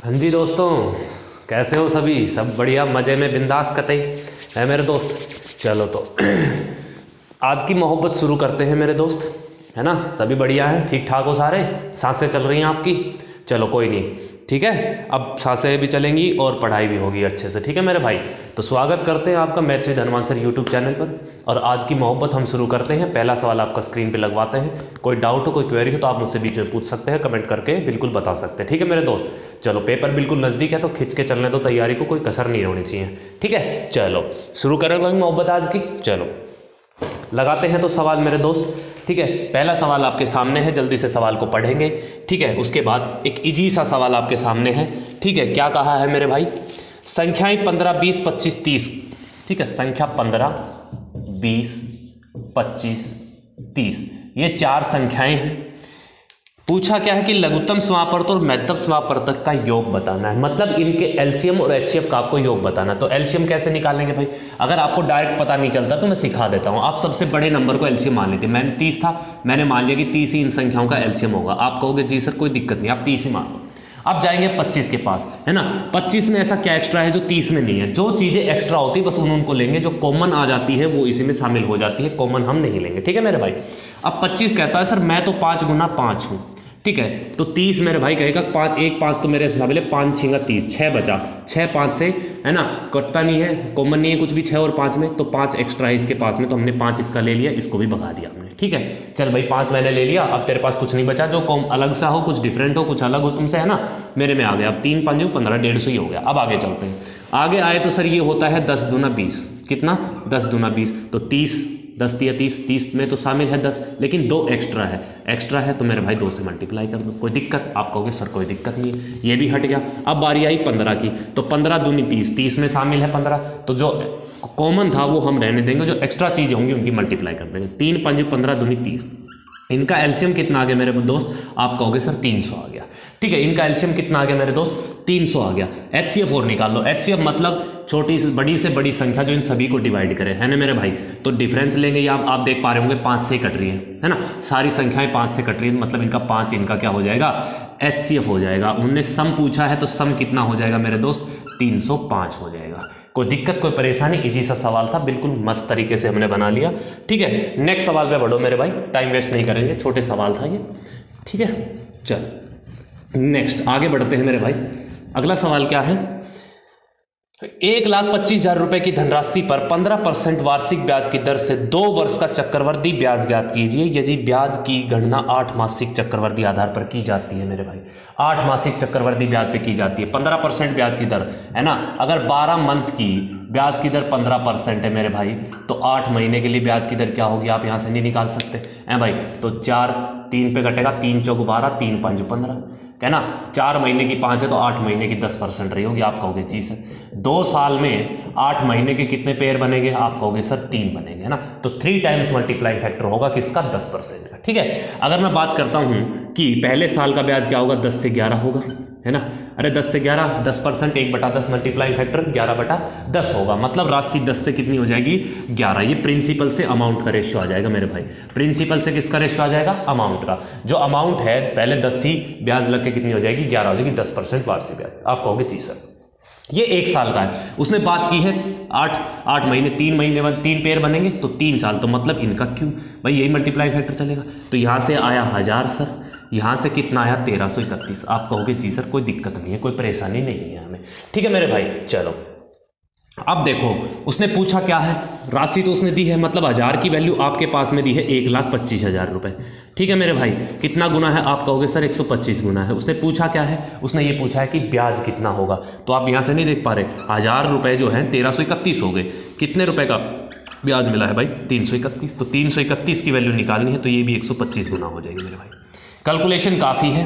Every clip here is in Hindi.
हाँ जी दोस्तों, कैसे हो सभी? सब बढ़िया, मज़े में, बिंदास कतई है मेरे दोस्त। चलो तो आज की मोहब्बत शुरू करते हैं मेरे दोस्त, है ना? सभी बढ़िया हैं, ठीक ठाक हो सारे? सांसें चल रही हैं आपकी? चलो कोई नहीं, ठीक है। अब सांसें भी चलेंगी और पढ़ाई भी होगी अच्छे से, ठीक है मेरे भाई। तो स्वागत करते हैं आपका maths with Hanuman sir YouTube channel पर। और आज की मोहब्बत हम शुरू करते हैं। पहला सवाल आपका स्क्रीन पे लगवाते हैं। कोई डाउट हो, कोई क्वेरी हो तो आप मुझसे बीच में पूछ सकते हैं, कमेंट करके बिल्कुल बता सकते हैं, ठीक है मेरे दोस्त। चलो पेपर बिल्कुल नज़दीक है तो खिंच के चलने दो तैयारी को, कोई कसर नहीं होनी चाहिए, ठीक है। चलो शुरू करेंगे मोहब्बत आज की। चलो लगाते हैं तो सवाल मेरे दोस्त, ठीक है। पहला सवाल आपके सामने है, जल्दी से सवाल को पढ़ेंगे, ठीक है। उसके बाद एक इजी सा सवाल आपके सामने है, ठीक है। क्या कहा है मेरे भाई? संख्याएं 15, 20, 25, 30, ठीक है। संख्या 15, 20, 25, 30, ये चार संख्याएं हैं। पूछा क्या है कि लघुत्तम समापवर्त और महत्तम समापवर्तक का योग बताना है, मतलब इनके एलसीएम और एचसीएफ का आपको योग बताना है। तो एलसीएम कैसे निकालेंगे भाई? अगर आपको डायरेक्ट पता नहीं चलता तो मैं सिखा देता हूं। आप सबसे बड़े नंबर को एलसीएम मान लेते हैं। मैंने 30 था, मैंने मान लिया कि 30 ही इन संख्याओं का एलसीएम होगा। आप कहोगे जी सर कोई दिक्कत नहीं, आप 30 ही मान लो। अब जाएंगे 25 के पास, है ना। 25 में ऐसा क्या एक्स्ट्रा है जो 30 में नहीं है? जो चीजें एक्स्ट्रा होती है बस उनको लेंगे, जो कॉमन आ जाती है वो इसी में शामिल हो जाती है, कॉमन हम नहीं लेंगे, ठीक है मेरे भाई। अब 25 कहता है सर मैं तो 5 गुना 5 हूं, ठीक है। तो 30 मेरे भाई कहेगा 5, 1 5 तो मेरे हिसाब से 5 छिंगा 30, 6 बचा, 6 5 से, है ना, कटता नहीं है, कॉमन नहीं है कुछ भी 6 और 5 में, तो 5 एक्स्ट्रा है इसके पास में, तो हमने 5 इसका ले लिया, इसको भी भगा दिया हमने, ठीक है। चल भाई 5 मैंने ले लिया, अब तेरे पास कुछ नहीं बचा जो कॉम अलग सा हो, कुछ डिफरेंट हो, कुछ अलग हो तुमसे, है ना। मेरे में आ गया, अब 3 5 15, 150 ही हो गया। अब आगे चलते हैं। आगे आए तो सर ये होता है 10 दूना 20, कितना? 10 दूना 20, तो 30, 10 दिया 30, 30 में तो शामिल है 10, लेकिन 2 एक्स्ट्रा है, एक्स्ट्रा है तो मेरे भाई 2 से मल्टीप्लाई कर दो, कोई दिक्कत? आप कहोगे सर कोई दिक्कत नहीं है, ये भी हट गया। अब बारी आई 15 की, तो 15 दूनी 30, 30 में शामिल है 15, तो जो कॉमन था वो हम रहने देंगे, जो एक्स्ट्रा चीज़ें होंगी उनकी मल्टीप्लाई कर देंगे। 3 5 15 दूनी 30, इनका एलसीएम कितना आ गया मेरे दोस्त? आप कहोगे सर 300 आ गया, ठीक है। इनका एलसीएम कितना आ गया मेरे दोस्त? 300 आ गया। एचसीएफ और निकाल लो। एचसीएफ मतलब छोटी से बड़ी संख्या जो इन सभी को डिवाइड करे, है ना मेरे भाई। तो डिफरेंस लेंगे, या आप देख पा रहे होंगे 5 से कट रही है ना, सारी संख्याएं 5 से कट रही है, मतलब इनका 5 इनका क्या हो जाएगा? एचसीएफ हो जाएगा। उनने सम पूछा है तो सम कितना हो जाएगा मेरे दोस्त? 305 हो जाएगा। कोई दिक्कत, कोई परेशानी? इजी सा सवाल था, बिल्कुल मस्त तरीके से हमने बना लिया, ठीक है। नेक्स्ट सवाल पे बढ़ो मेरे भाई, टाइम वेस्ट नहीं करेंगे, छोटे सवाल था ये, ठीक है। चल नेक्स्ट आगे बढ़ते हैं मेरे भाई। अगला सवाल क्या है? 1,25,000 रुपए की धनराशि पर 15% वार्षिक ब्याज की दर से 2 वर्ष का चक्रवृद्धि ब्याज ज्ञात कीजिए यदि ब्याज की गणना 8 मासिक चक्रवृद्धि आधार पर की जाती है मेरे भाई। 8 मासिक चक्रवृद्धि ब्याज पे की जाती है, 15% ब्याज की दर, है ना। अगर 12 मंथ की ब्याज की दर 15% है मेरे भाई, तो 8 महीने के लिए ब्याज की दर क्या होगी? आप यहां से नहीं निकाल सकते हैं भाई। तो 4 3 पे कटेगा, 3 चौक 12, 3 5 15, है ना। 4 महीने की 5 है तो 8 महीने की 10% रही होगी। आप कहोगे जी सर 2 साल में 8 महीने के कितने पेयर बनेंगे? आप कहोगे सर 3 बनेंगे, है ना। तो 3 टाइम्स मल्टीप्लाइंग फैक्टर होगा किसका? 10% का, ठीक है। अगर मैं बात करता हूं कि पहले साल का ब्याज क्या होगा? 10 से 11 होगा, है ना। अरे 10 से 11, 10%, 1/10 मल्टीप्लाइंग फैक्टर 11/10 होगा, मतलब राशि 10 से कितनी हो जाएगी? 11। ये प्रिंसिपल से अमाउंट का रेशियो आ जाएगा मेरे भाई। प्रिंसिपल से किसका रेशियो आ जाएगा? अमाउंट का। जो अमाउंट है पहले 10 थी, ब्याज लग के कितनी हो जाएगी? 11 हो जाएगी, 10% वार्षिक ब्याज। आप कहोगे जी सर ये 1 साल का है। उसने बात की है 8 महीने, 3 महीने बाद 3 पेयर बनेंगे तो 3 साल, तो मतलब इनका क्यों भाई? यही मल्टीप्लाइंग फैक्टर चलेगा। तो यहां से आया 1000 सर, यहां से कितना आया? 1331। आप कहोगे जी सर कोई दिक्कत नहीं है, कोई परेशानी नहीं है हमें, ठीक है मेरे भाई। चलो अब देखो उसने पूछा क्या है, राशि तो उसने दी है, मतलब 1000 की वैल्यू आपके पास में दी है 1,25,000 रुपए, ठीक है मेरे भाई। कितना गुना है? आप कहोगे सर 125 गुना है। उसने पूछा क्या है? उसने ये पूछा है कि ब्याज कितना होगा। तो आप यहां से नहीं देख पा रहे, 1000 रुपए जो है 1331 हो गए, कितने रुपए का ब्याज मिला है भाई? 331। तो 331 की वैल्यू निकालनी है तो ये भी 125 गुना हो जाएगी मेरे भाई। कैलकुलेशन काफी है,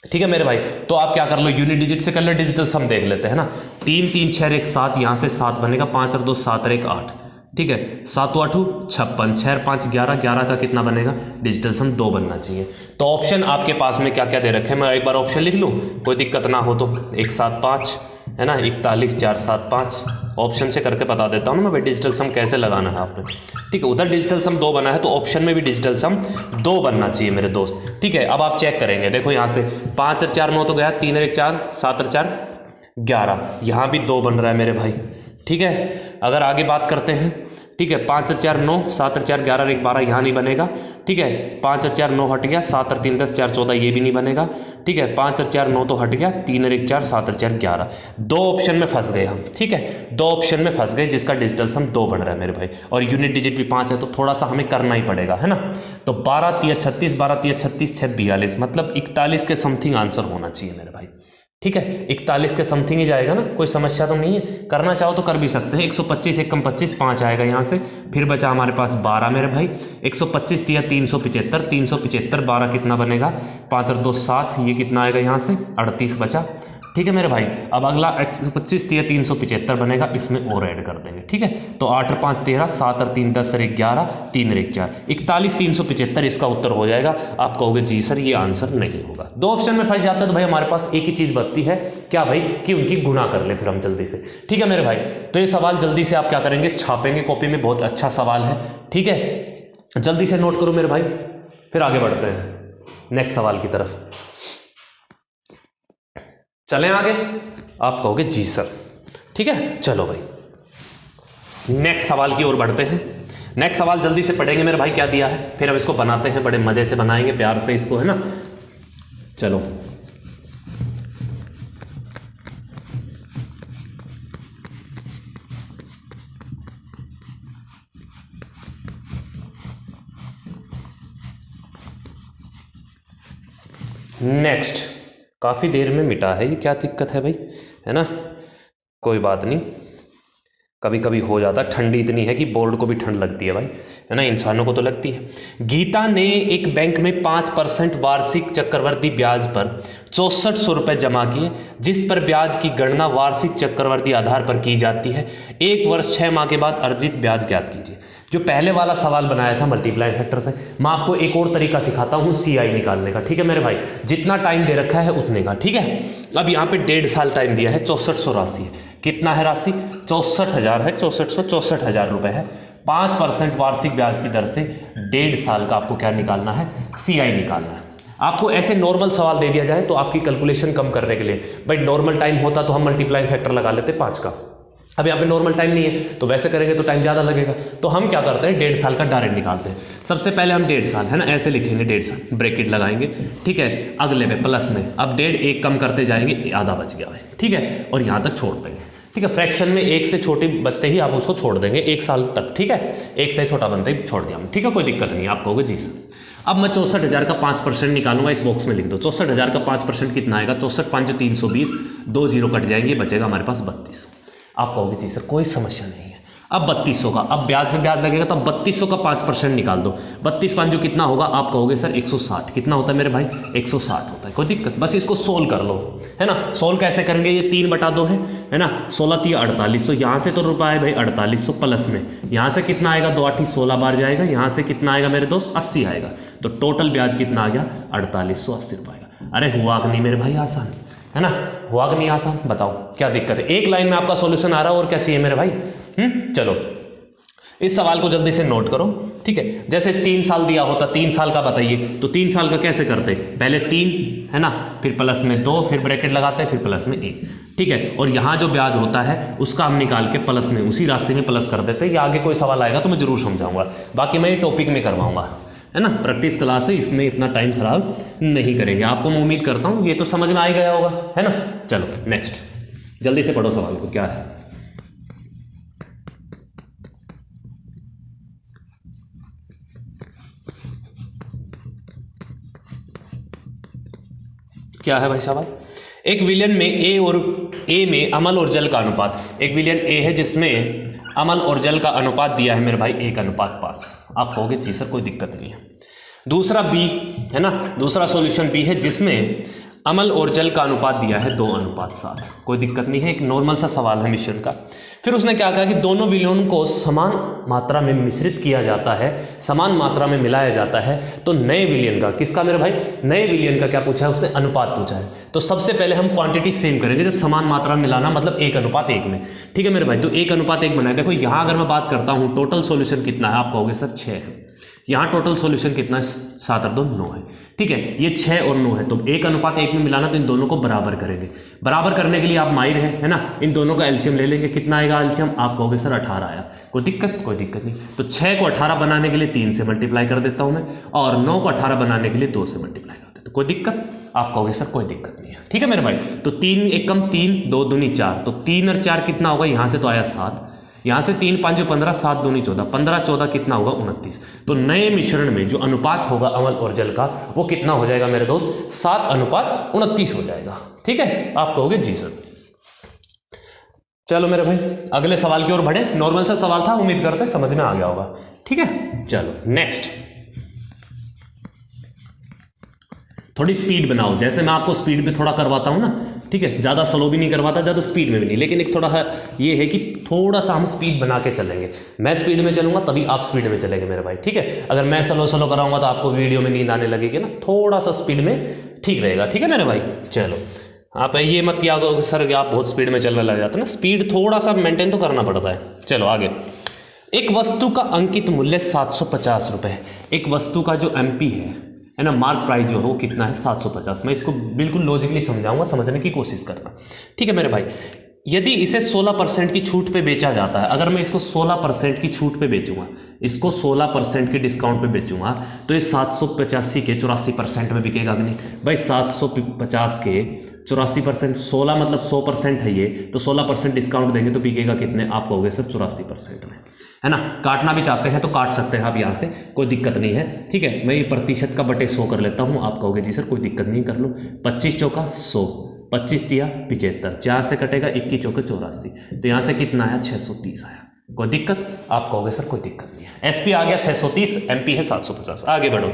ठीक है मेरे भाई। तो आप क्या कर लो, यूनिट डिजिट से कर लो, डिजिटल सम देख लेते हैं ना। 3 3 6 1 7, यहां से 7 बनेगा, 5 और 2 7 और 1 8, ठीक है। 7 8 56, 6 और 5 11, 11 का कितना बनेगा? डिजिटल सम 2 बनना चाहिए। तो ऑप्शन आपके पास में क्या क्या दे रखे हैं, मैं एक बार ऑप्शन लिख लूं, कोई दिक्कत ना हो तो। 1 7 5, है ना, 41 4 7 5। ऑप्शन से करके बता देता हूँ ना मैं भाई डिजिटल सम कैसे लगाना है आपने, ठीक है। उधर डिजिटल सम 2 बना है तो ऑप्शन में भी डिजिटल सम 2 बनना चाहिए मेरे दोस्त, ठीक है। अब आप चेक करेंगे, देखो यहाँ से 5 और 4 9 तो गया, 3 और 1 4, 7 और 4 11, यहाँ भी 2 बन रहा है मेरे भाई, ठीक है। अगर आगे बात करते हैं, ठीक है, 5 और 4 9, 7 और 4 11 और 1 12, यहाँ नहीं बनेगा, ठीक है। 5 और 4 9 हट गया, 7 और 3 10, 4 14, ये भी नहीं बनेगा, ठीक है। 5 और 4 9 तो हट गया, 3 और 1 4, 7 और 4 11, 2 ऑप्शन में फंस गए हम, ठीक है। 2 ऑप्शन में फंस गए जिसका डिजिटल सम 2 बन रहा है मेरे भाई, और यूनिट डिजिट भी 5 है तो थोड़ा सा हमें करना ही पड़ेगा, है ना। तो 12 3 36, 12 3 36, 6 42, मतलब 41 के समथिंग आंसर होना चाहिए मेरे भाई, ठीक है। 41 के समथिंग ही जाएगा ना, कोई समस्या तो नहीं है, करना चाहो तो कर भी सकते हैं। 125 1 कम 25 5 आएगा यहाँ से, फिर बचा हमारे पास 12 मेरे भाई। 125 दिया 375, 375 12 कितना बनेगा, 5 और 2 7, ये कितना आएगा यहाँ से 38 बचा, ठीक है मेरे भाई। अब अगला 125 दिया 375 बनेगा, इसमें और ऐड कर देंगे, ठीक है। तो 8 और 5 13, 7 और 3 10 और 1 11, 3 और 1 4, 41 375 इसका उत्तर हो जाएगा। आप कहोगे जी सर ये आंसर नहीं होगा, 2 ऑप्शन में फंस जाता है तो भाई हमारे पास एक ही चीज़ बचती है, क्या भाई, कि उनकी गुणा कर ले फिर हम जल्दी से, ठीक है मेरे भाई। तो ये सवाल जल्दी से आप क्या करेंगे, छापेंगे कॉपी में, बहुत अच्छा सवाल है, ठीक है। जल्दी से नोट करो मेरे भाई, फिर आगे बढ़ते हैं नेक्स्ट सवाल की तरफ। चलें आगे, आप कहोगे जी सर, ठीक है। चलो भाई नेक्स्ट सवाल की ओर बढ़ते हैं। नेक्स्ट सवाल जल्दी से पढ़ेंगे मेरे भाई, क्या दिया है, फिर अब इसको बनाते हैं, बड़े मजे से बनाएंगे, प्यार से इसको, है ना। चलो नेक्स्ट, काफ़ी देर में मिटा है ये, क्या दिक्कत है भाई, है ना, कोई बात नहीं, कभी कभी हो जाता है। ठंडी इतनी है कि बोर्ड को भी ठंड लगती है भाई, है ना, इंसानों को तो लगती है। गीता ने एक बैंक में 5% वार्षिक चक्रवर्ती ब्याज पर 6400 रुपये जमा किए, जिस पर ब्याज की गणना वार्षिक चक्रवर्ती आधार पर की जाती है। 1 वर्ष 6 माह के बाद अर्जित ब्याज ज्ञात कीजिए। जो पहले वाला सवाल बनाया था मल्टीप्लाई फैक्टर से, मैं आपको एक और तरीका सिखाता हूँ CI निकालने का, ठीक है मेरे भाई। जितना टाइम दे रखा है उतने का, ठीक है। अब यहाँ पे 1.5 साल टाइम दिया है, 6400 राशि है, कितना है राशि, 64,000 है, 64,000 रुपये है। 5% वार्षिक ब्याज की दर से 1.5 साल का आपको क्या निकालना है, CI निकालना है। आपको ऐसे नॉर्मल सवाल दे दिया जाए तो आपकी कैलकुलेशन कम करने के लिए, भाई नॉर्मल टाइम होता तो हम मल्टीप्लाइंग फैक्टर लगा लेते 5 का, अब यहाँ पे नॉर्मल टाइम नहीं है तो वैसे करेंगे तो टाइम ज़्यादा लगेगा। तो हम क्या करते हैं, 1.5 साल का डायरेक्ट निकालते हैं। सबसे पहले हम 1.5 साल, है ना, ऐसे लिखेंगे 1.5 साल, ब्रैकेट लगाएंगे, ठीक है। अगले में प्लस में अब 1.5 1 कम करते जाएंगे, आधा बच गया है, ठीक है, और यहाँ तक छोड़ देंगे, ठीक है। फ्रैक्शन में 1 से छोटी बचते ही आप उसको छोड़ देंगे 1 साल तक, ठीक है। 1 से छोटा बनते ही छोड़ दिया हम, ठीक है, कोई दिक्कत नहीं। आप कहोगे जी सर। अब मैं 64,000 का 5% निकालूंगा, इस बॉक्स में लिख दो। 64,000 का 5% कितना आएगा, 64 5 320, 2 जीरो कट जाएंगे, बचेगा हमारे पास 32। आप कहोगे जी सर कोई समस्या नहीं है। अब 3200 का, अब ब्याज में ब्याज लगेगा तो 3200 का 5% निकाल दो। 32 5 जो कितना होगा, आप कहोगे सर 160। कितना होता है मेरे भाई, 160 होता है, कोई दिक्कत, बस इसको सोल्व कर लो, है ना। सोल्व कैसे करेंगे, ये 3/2 है ना, 16 3 4800, यहाँ से तो रुपया है भाई 4800 प्लस में, यहाँ से कितना आएगा, 2 8 16 बार जाएगा, यहाँ से कितना आएगा मेरे दोस्त, 80 आएगा। तो टोटल ब्याज कितना आ गया, 4880 रुपये का। अरे हुआ कि नहीं मेरे भाई आसान, है ना, हुआ कि नहीं आसान, बताओ क्या दिक्कत है। एक लाइन में आपका सॉल्यूशन आ रहा है, और क्या चाहिए मेरे भाई। चलो इस सवाल को जल्दी से नोट करो, ठीक है। जैसे 3 साल दिया होता, 3 साल का बताइए, तो 3 साल का कैसे करते, पहले 3, है ना, फिर प्लस में 2, फिर ब्रैकेट लगाते हैं, फिर प्लस में 1, ठीक है। और यहाँ जो ब्याज होता है उसका हम निकाल के प्लस में उसी रास्ते में प्लस कर देते हैं। या आगे कोई सवाल आएगा तो मैं जरूर समझाऊंगा, बाकी मैं ये टॉपिक में करवाऊंगा, है ना, प्रैक्टिस क्लास है, इसमें इतना टाइम खराब नहीं करेंगे। आपको मैं उम्मीद करता हूँ ये तो समझ में आ ही गया होगा, है ना। चलो नेक्स्ट, जल्दी से पढ़ो सवाल को, क्या है, क्या है भाई सवाल। एक विलयन में ए में अम्ल और जल का अनुपात, एक विलयन ए है जिसमें अम्ल और जल का अनुपात दिया है मेरे भाई 1:5। आप कहोगे जी सर कोई दिक्कत नहीं है। दूसरा बी, है ना, दूसरा सॉल्यूशन बी है जिसमें अम्ल और जल का अनुपात दिया है 2:7। कोई दिक्कत नहीं है, एक नॉर्मल सा सवाल है मिश्रण का। फिर उसने क्या कहा कि दोनों विलयन को समान मात्रा में मिश्रित किया जाता है, समान मात्रा में मिलाया जाता है, तो नए विलयन का, किसका मेरे भाई, नए विलयन का क्या पूछा है उसने, अनुपात पूछा है। तो सबसे पहले हम क्वांटिटी सेम करेंगे, जब समान मात्रा में मिलाना मतलब 1:1 में, ठीक है मेरे भाई। तो 1:1 बनाए। देखो यहाँ अगर मैं बात करता हूँ टोटल सॉल्यूशन कितना है, आप कहोगे सर 6 है। यहाँ टोटल सॉल्यूशन कितना है, 7 और 2 9 है, ठीक है। ये 6 और 9 है, तो 1:1 में मिलाना, तो इन दोनों को बराबर करेंगे। बराबर करने के लिए आप माहिर है ना, इन दोनों का एलसीएम ले लेंगे। कितना आएगा एलसीएम, आप कहोगे सर 18 आया। कोई दिक्कत नहीं। तो 6 को 18 बनाने के लिए 3 से मल्टीप्लाई कर देता हूं मैं, और 9 को 18 बनाने के लिए 2 से मल्टीप्लाई कर देता हूं। कोई दिक्कत, आप कहोगे सर कोई दिक्कत नहीं है, ठीक है मेरे भाई। तो 3 1 कम 3, 2 दूनी 4, तो 3 और 4 कितना होगा, यहां से तो आया 7, यहाँ से 3 5 15, 7 दूनी 14, 15 14 कितना होगा 29। तो नए मिश्रण में जो अनुपात होगा अम्ल और जल का, वो कितना हो जाएगा मेरे दोस्त, 7:29 हो जाएगा, ठीक है। आप कहोगे जी सर। चलो मेरे भाई अगले सवाल की ओर बढ़े। नॉर्मल सा सवाल था, उम्मीद करते हैं समझ में आ गया होगा, ठीक है। चलो नेक्स्ट, थोड़ी स्पीड बनाओ। जैसे मैं आपको स्पीड पे थोड़ा करवाता हूं ना, ठीक है, ज़्यादा स्लो भी नहीं करवाता, ज़्यादा स्पीड में भी नहीं, लेकिन एक थोड़ा है, ये है कि थोड़ा सा हम स्पीड बना के चलेंगे। मैं स्पीड में चलूंगा तभी आप स्पीड में चलेंगे मेरे भाई, ठीक है। अगर मैं स्लो कराऊंगा तो आपको वीडियो में नींद आने लगेगी ना, थोड़ा सा स्पीड में ठीक रहेगा, ठीक है मेरे भाई। चलो आप ये मत किया सर कि आप बहुत स्पीड में चलने लग जाते हैं ना, स्पीड थोड़ा सा मेंटेन तो करना पड़ता है। चलो आगे। एक वस्तु का अंकित मूल्य 750 रुपये। एक वस्तु का जो एमपी है ना, मार्क प्राइस जो है वो कितना है, 750। मैं इसको बिल्कुल लॉजिकली समझाऊंगा, समझने की कोशिश करना, ठीक है मेरे भाई। यदि इसे 16% की छूट पे बेचा जाता है, अगर मैं इसको 16% की छूट पे बेचूंगा, इसको 16% के डिस्काउंट पे बेचूंगा, तो ये 785 के 84% में बिकेगा कि नहीं भाई। 750 के 84%, 16 मतलब 100% है ये, तो 16% डिस्काउंट देंगे तो बिकेगा कितने, आप कहोगे सर 84% में, है ना। काटना भी चाहते हैं तो काट सकते हैं आप यहाँ से, कोई दिक्कत नहीं है, ठीक है। मैं ये प्रतिशत का बटे 100 कर लेता हूँ, आप कहोगे जी सर कोई दिक्कत नहीं, कर लो। 25 चौका 100, 25 दिया 75, 4 से कटेगा, 21 चौके 84, तो यहाँ से कितना आया, 630 आया। कोई दिक्कत, आप कहोगे सर कोई दिक्कत नहीं है। एसपी आ गया 630, एमपी है 750। आगे बढ़ो।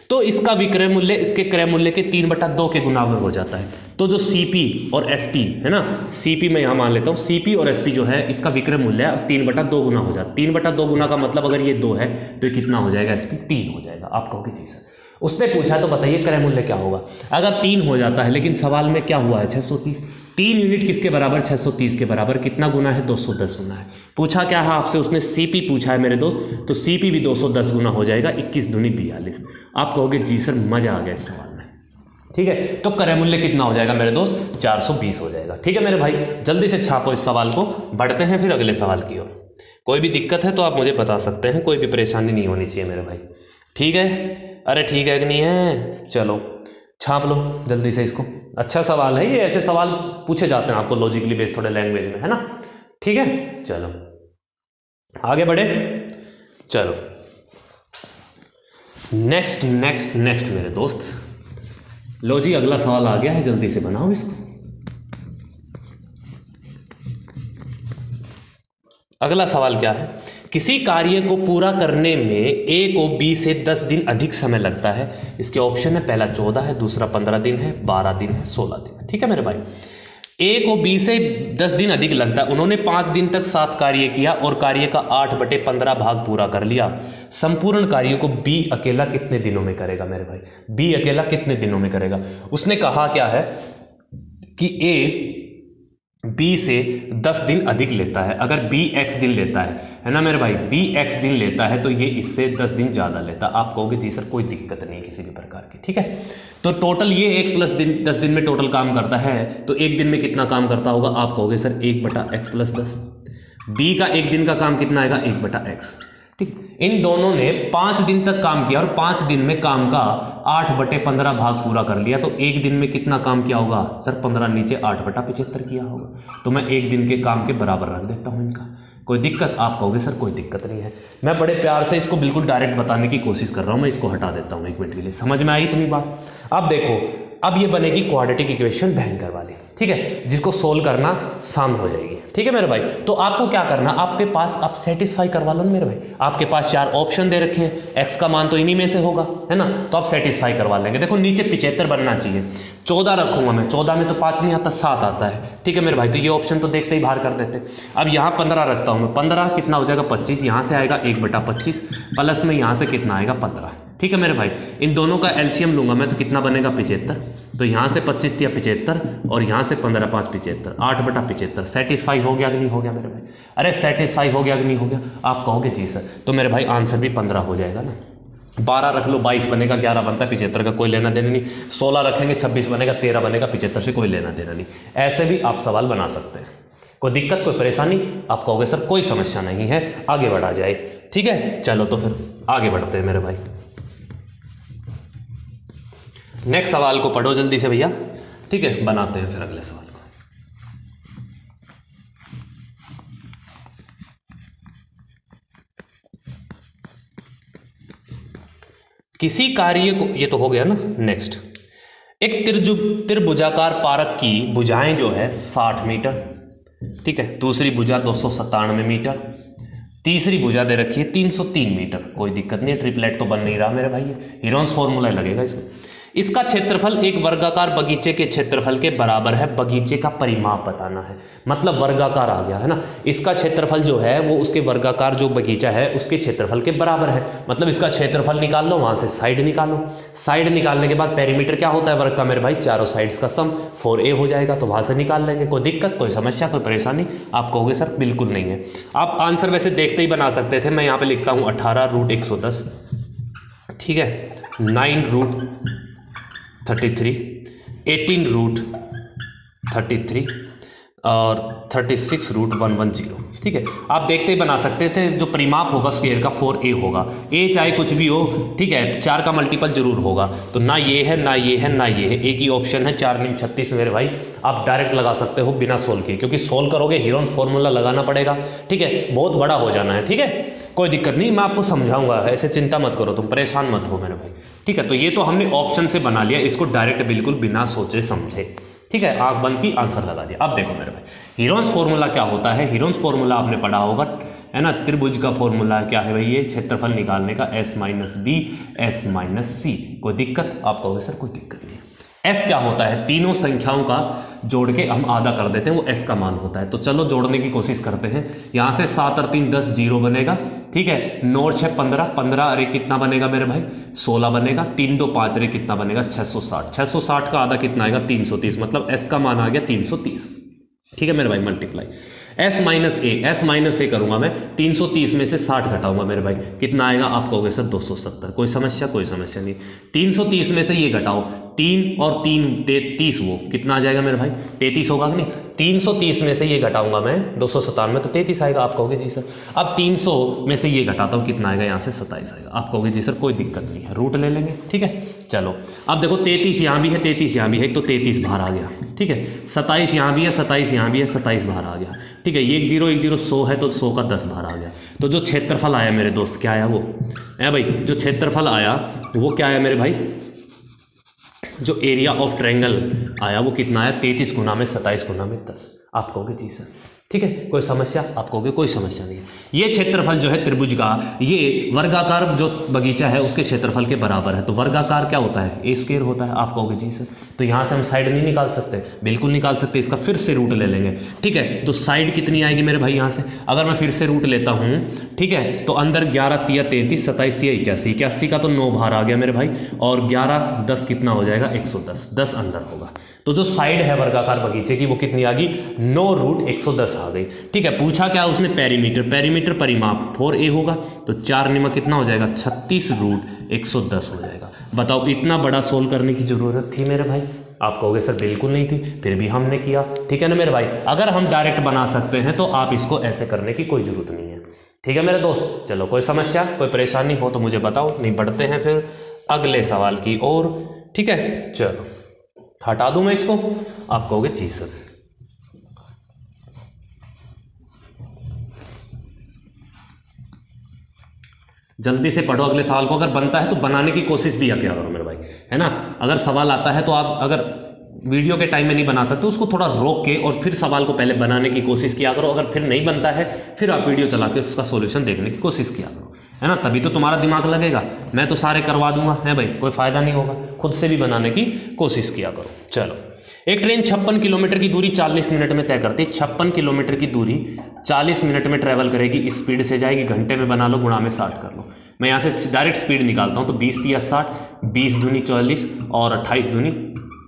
तो इसका विक्रय मूल्य इसके क्रय मूल्य के 3/2 के गुना में हो जाता है। तो जो सीपी और एसपी है ना, सीपी मैं यहाँ मान लेता हूँ, सीपी और एसपी जो है इसका विक्रय मूल्य अब 3/2 गुना हो जाता है। 3/2 गुना का मतलब अगर ये 2 है तो ये कितना हो जाएगा, एसपी 3 हो जाएगा। आप कहोगे जी सर, उसने पूछा है तो बताइए क्रय मूल्य क्या होगा। अगर 3 हो जाता है, लेकिन सवाल में क्या हुआ है 630, 3 यूनिट किसके बराबर, 630 के बराबर, कितना गुना है, 210 गुना है। पूछा क्या है आपसे, उसने सीपी पूछा है मेरे दोस्त, तो सीपी भी 210 गुना हो जाएगा, 21 दूनी 42। आप कहोगे जी सर मजा आ गया इस सवाल में, ठीक है। तो क्रय मूल्य कितना हो जाएगा मेरे दोस्त, 420 हो जाएगा, ठीक है मेरे भाई। जल्दी से छापो इस सवाल को, बढ़ते हैं फिर अगले सवाल की ओर। कोई भी दिक्कत है तो आप मुझे बता सकते हैं, कोई भी परेशानी नहीं होनी चाहिए मेरे भाई, ठीक है। अरे ठीक है कि नहीं है, चलो छाप लो जल्दी से इसको। अच्छा सवाल है ये, ऐसे सवाल पूछे जाते हैं आपको लॉजिकली बेस्ड थोड़े लैंग्वेज में, है ना, ठीक है। चलो आगे बढ़े। चलो नेक्स्ट नेक्स्ट नेक्स्ट मेरे दोस्त, लो जी अगला सवाल आ गया है, जल्दी से बनाओ इसको। अगला सवाल क्या है, किसी कार्य को पूरा करने में ए को बी से 10 दिन अधिक समय लगता है। इसके ऑप्शन है, पहला 14 है, दूसरा 15 दिन है, 12 दिन है, 16 दिन है, ठीक है मेरे भाई। ए को बी से 10 दिन अधिक लगता है, उन्होंने 5 दिन तक 7 कार्य किया और कार्य का 8/15 भाग पूरा कर लिया। संपूर्ण कार्य को बी अकेला कितने दिनों में करेगा मेरे भाई, बी अकेला कितने दिनों में करेगा। उसने कहा क्या है कि ए बी से 10 दिन अधिक लेता है। अगर बी x दिन लेता है ना मेरे भाई, बी x दिन लेता है तो ये इससे 10 दिन ज़्यादा लेता है। आप कहोगे जी सर कोई दिक्कत नहीं किसी भी प्रकार की, ठीक है। तो टोटल ये x प्लस दिन 10 दिन में टोटल काम करता है, तो एक दिन में कितना काम करता होगा, आप कहोगे सर 1/x + 10। बी का एक दिन का काम कितना आएगा, 1/x, ठीक। इन दोनों ने 5 दिन तक काम किया और 5 दिन में काम का 8/15 भाग पूरा कर लिया, तो एक दिन में कितना काम किया होगा सर, 15 नीचे 8/75 किया होगा। तो मैं एक दिन के काम के बराबर रख देता हूं इनका। कोई दिक्कत, आप कहोगे सर कोई दिक्कत नहीं है। मैं बड़े प्यार से इसको बिल्कुल डायरेक्ट बताने की कोशिश कर रहा हूं, मैं इसको हटा देता हूं 1 मिनट के लिए। समझ में आई इतनी बात। अब देखो अब ये बनेगी क्वाड्रेटिक इक्वेशन भयंकर वाली, ठीक है, जिसको सोल्व करना आसान हो जाएगी, ठीक है मेरे भाई। तो आपको क्या करना, आपके पास आप सेटिस्फाई करवा लो ना मेरे भाई, आपके पास 4 ऑप्शन दे रखे हैं, एक्स का मान तो इन्हीं में से होगा, है ना, तो आप सेटिस्फाई करवा लेंगे। देखो नीचे 75 बनना चाहिए, 14 रखूंगा मैं, 14 में तो 5 नहीं आता, 7 आता है, ठीक है मेरे भाई। तो ये ऑप्शन तो देखते ही बाहर कर देते। अब यहाँ 15 रखता हूँ मैं, 15 कितना हो जाएगा 25, यहाँ से आएगा 1/25 प्लस में यहाँ से कितना आएगा 15, ठीक है मेरे भाई। इन दोनों का एलसीएम लूंगा मैं तो कितना बनेगा 75, तो यहाँ से 25 दिया 75 और यहाँ से 15 5 75, 8/75। सेटिस्फाई हो गया कि नहीं हो गया मेरे भाई? अरे सेटिस्फाई हो गया कि नहीं हो गया? आप कहोगे जी सर, तो मेरे भाई आंसर भी 15 हो जाएगा ना। 12 रख लो 22 बनेगा, 11 बनता है 75 का कोई लेना देना नहीं, 16 रखेंगे 26 बनेगा, 13 बनेगा 75 से कोई लेना देना नहीं। ऐसे भी आप सवाल बना सकते हैं, कोई दिक्कत कोई परेशानी? आप कहोगे सर कोई समस्या नहीं है, आगे बढ़ा जाए, ठीक है। चलो तो फिर आगे बढ़ते हैं मेरे भाई। नेक्स्ट सवाल को पढ़ो जल्दी से भैया, ठीक है, बनाते हैं फिर अगले सवाल को। किसी कार्य को, ये तो हो गया ना। नेक्स्ट, एक त्रिभुजाकार पारक की भुजाएं जो है 60 मीटर, ठीक है, दूसरी भुजा 297 मीटर, तीसरी भुजा दे रखी है 303 मीटर। कोई दिक्कत नहीं है, ट्रिपलेट तो बन नहीं रहा मेरे भाई, हीरोन्स फॉर्मूला लगेगा इसमें। इसका क्षेत्रफल एक वर्गाकार बगीचे के क्षेत्रफल के बराबर है, बगीचे का परिमाप बताना है, मतलब वर्गाकार आ गया है ना। इसका क्षेत्रफल जो है वो उसके वर्गाकार जो बगीचा है उसके क्षेत्रफल के बराबर है, मतलब इसका क्षेत्रफल निकाल लो, वहां से साइड निकालो, साइड निकालने के बाद पेरीमीटर क्या होता है वर्ग का मेरे भाई, चारों साइड्स का सम 4a हो जाएगा, तो वहां से निकाल लेंगे। कोई दिक्कत कोई समस्या कोई परेशानी? आप कहोगे सर बिल्कुल नहीं है। आप आंसर वैसे देखते ही बना सकते थे, मैं यहाँ पे लिखता हूँ 18√110, ठीक है, 9√33, 18√33 और 36√110, ठीक है। आप देखते ही बना सकते थे, जो परिमाप होगा स्क्वायर का 4a होगा, a चाहे कुछ भी हो, ठीक है, तो 4 का मल्टीपल जरूर होगा, तो ना ये है ना ये है ना ये है, एक ही ऑप्शन है 4 9 36 मेरे भाई। आप डायरेक्ट लगा सकते हो बिना सोल्व किए, क्योंकि सोल्व करोगे हीरोन्स फॉर्मूला लगाना पड़ेगा, ठीक है, बहुत बड़ा हो जाना है, ठीक है, कोई दिक्कत नहीं, मैं आपको समझाऊंगा, ऐसे चिंता मत करो, तुम परेशान मत हो मेरे भाई, ठीक है। तो ये तो हमने ऑप्शन से बना लिया, इसको डायरेक्ट बिल्कुल बिना सोचे समझे, ठीक है, आंख बंद की आंसर लगा दिया। अब देखो मेरे भाई, हीरोन्स फॉर्मूला क्या होता है? हीरोन्स फॉर्मूला आपने पढ़ा होगा, है ना। त्रिभुज का फॉर्मूला क्या है भाई? ये क्षेत्रफल निकालने का s minus B S minus C. कोई दिक्कत? आप कहोगे सर कोई दिक्कत नहीं है। s क्या होता है? तीनों संख्याओं का जोड़ के हम आधा कर देते हैं, वो s का मान होता है। तो चलो जोड़ने की कोशिश करते हैं। यहाँ से 7 और 3 10 0 बनेगा, ठीक है, 9 और 6 15 15, अरे कितना बनेगा मेरे भाई 16 बनेगा, 3 2 5, अरे कितना बनेगा 660, 660 का आधा कितना आएगा 330, मतलब s का मान आ गया 330, ठीक है मेरे भाई, मल्टीप्लाई s माइनस ए करूंगा मैं, 330 में से 60 घटाऊंगा मेरे भाई, कितना आएगा? आप कहोगे सर 270। कोई समस्या कोई समस्या नहीं। 330 में से ये घटाओ, 3 और 3 33, वो कितना आ जाएगा मेरे भाई 33 होगा कि नहीं? 330 में से ये घटाऊंगा मैं 297, तो 33 आएगा। आप कहोगे जी सर। अब 300 में से ये घटाता हूँ, कितना आएगा? यहाँ से 27 आएगा। आप कहोगे जी सर कोई दिक्कत नहीं है, रूट ले लेंगे, ठीक है। चलो अब देखो 33 यहाँ भी है 33 यहाँ भी है, तो 33 बाहर आ गया, ठीक है, 27 यहाँ भी है 27 यहाँ भी है, 27 बाहर आ गया, ठीक है, 1 0 1 0 100 है, तो 100 का 10 बाहर आ गया। तो जो क्षेत्रफल आया मेरे दोस्त क्या आया? वो है भाई, जो क्षेत्रफल आया वो क्या आया मेरे भाई? जो एरिया ऑफ ट्रायंगल आया वो कितना आया? 33 गुना में 27 गुना में 10। आप कहोगे जी सर, ठीक है, कोई समस्या? आप कहोगे कोई समस्या नहीं है। ये क्षेत्रफल जो है त्रिभुज का, ये वर्गाकार जो बगीचा है उसके क्षेत्रफल के बराबर है। तो वर्गाकार क्या होता है? ए स्क्वायर होता है। आप कहोगे जी सर, तो यहाँ से हम साइड नहीं निकाल सकते? बिल्कुल निकाल सकते, इसका फिर से रूट ले लेंगे, ठीक है। तो साइड कितनी आएगी मेरे भाई यहाँ से? अगर मैं फिर से रूट लेता हूँ, ठीक है, तो अंदर 11 तिया 33, 27 तिया 81, 81 का तो 9 बाहर आ गया मेरे भाई, और 11 10 कितना हो जाएगा? 110, 10 अंदर होगा। तो जो साइड है वर्गाकार बगीचे की वो कितनी आ गई? 9√110 आ गई, ठीक है। पूछा क्या उसने? पेरीमीटर, पेरीमीटर परिमाप 4a होगा, तो 4 निमा कितना हो जाएगा? 36√110 हो जाएगा। बताओ इतना बड़ा सोल्व करने की जरूरत थी मेरे भाई? आप कहोगे सर बिल्कुल नहीं थी, फिर भी हमने किया, ठीक है ना मेरे भाई। अगर हम डायरेक्ट बना सकते हैं तो आप इसको ऐसे करने की कोई जरूरत नहीं है, ठीक है मेरे दोस्त। चलो कोई समस्या कोई परेशानी हो तो मुझे बताओ, नहीं बढ़ते हैं फिर अगले सवाल की ओर, ठीक है। चलो हटा दूं मैं इसको? आप कहोगे जी सर। जल्दी से पढ़ो अगले सवाल को, अगर बनता है तो बनाने की कोशिश भी किया करो मेरे भाई, है ना। अगर सवाल आता है तो आप अगर वीडियो के टाइम में नहीं बनाता तो उसको थोड़ा रोक के और फिर सवाल को पहले बनाने की कोशिश किया करो। अगर फिर नहीं बनता है फिर आप वीडियो चला के उसका सॉल्यूशन देखने की कोशिश किया करो, है ना, तभी तो तुम्हारा दिमाग लगेगा। मैं तो सारे करवा दूंगा, है भाई, कोई फ़ायदा नहीं होगा। खुद से भी बनाने की कोशिश किया करो। चलो, एक ट्रेन 56 किलोमीटर की दूरी 40 मिनट में तय करती है। 56 किलोमीटर की दूरी 40 मिनट में ट्रैवल करेगी, स्पीड से जाएगी, घंटे में बना लो, गुणा में 60 कर लो। मैं यहाँ से डायरेक्ट स्पीड निकालता हूँ, तो 20 तिया 60, 20 दूनी 40 और 28 दूनी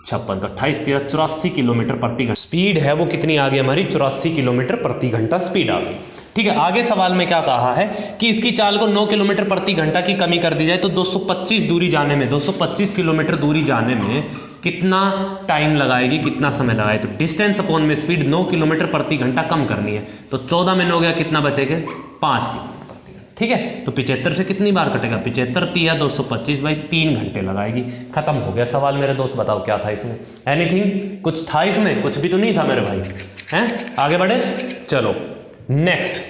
56, तो 28 तिया 84 किलोमीटर प्रति घंटा स्पीड है। वो कितनी आ गई हमारी? 84 किलोमीटर प्रति घंटा स्पीड आ गई। ठीक है, आगे सवाल में क्या कहा है कि इसकी चाल को 9 किलोमीटर प्रति घंटा की कमी कर दी जाए तो 225 दूरी जाने में, 225 किलोमीटर दूरी जाने में कितना टाइम लगाएगी, कितना समय लगाएगी? तो डिस्टेंस अपॉन में स्पीड 9 किलोमीटर प्रति घंटा कम करनी है, तो 14 में 9 गया, कितना बचेगा? 5 किलोमीटर प्रति घंटा। ठीक है, तो 75 से कितनी बार कटेगा? 75 तिया 225 भाई 3 घंटे लगाएगी। खत्म हो गया सवाल मेरे दोस्त। बताओ क्या था इसमें? एनीथिंग? कुछ था इसमें? कुछ भी तो नहीं था मेरे भाई, हैं? आगे बढ़े, चलो नेक्स्ट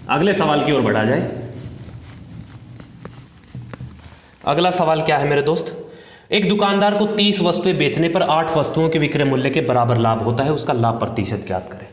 अगले सवाल की ओर बढ़ा जाए। अगला सवाल क्या है मेरे दोस्त? एक दुकानदार को 30 वस्तुएं बेचने पर 8 वस्तुओं के विक्रय मूल्य के बराबर लाभ होता है, उसका लाभ प्रतिशत ज्ञात करें।